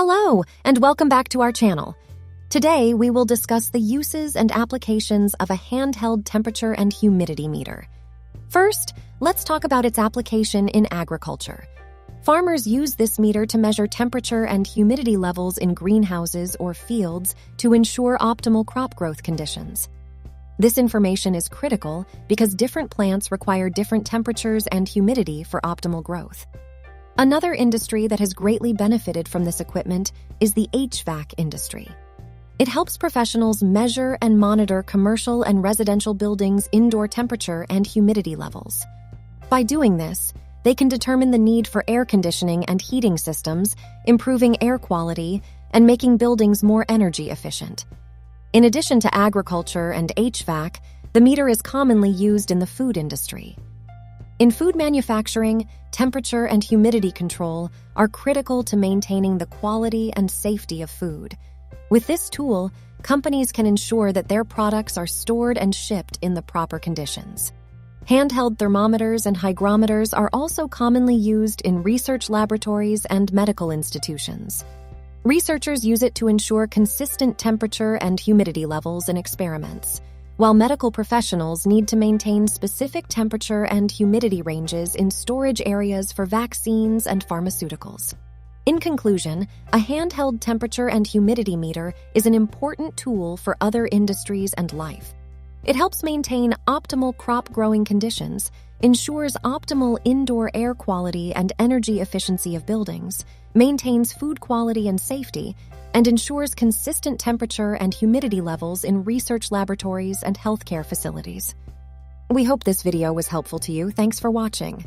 Hello, and welcome back to our channel. Today, we will discuss the uses and applications of a handheld temperature and humidity meter. First, let's talk about its application in agriculture. Farmers use this meter to measure temperature and humidity levels in greenhouses or fields to ensure optimal crop growth conditions. This information is critical because different plants require different temperatures and humidity for optimal growth. Another industry that has greatly benefited from this equipment is the HVAC industry. It helps professionals measure and monitor commercial and residential buildings' indoor temperature and humidity levels. By doing this, they can determine the need for air conditioning and heating systems, improving air quality, and making buildings more energy efficient. In addition to agriculture and HVAC, the meter is commonly used in the food industry. In food manufacturing, temperature and humidity control are critical to maintaining the quality and safety of food. With this tool, companies can ensure that their products are stored and shipped in the proper conditions. Handheld thermometers and hygrometers are also commonly used in research laboratories and medical institutions. Researchers use it to ensure consistent temperature and humidity levels in experiments, while medical professionals need to maintain specific temperature and humidity ranges in storage areas for vaccines and pharmaceuticals. In conclusion, a handheld temperature and humidity meter is an important tool for other industries and life. It helps maintain optimal crop growing conditions, ensures optimal indoor air quality and energy efficiency of buildings, maintains food quality and safety, and ensures consistent temperature and humidity levels in research laboratories and healthcare facilities. We hope this video was helpful to you. Thanks for watching.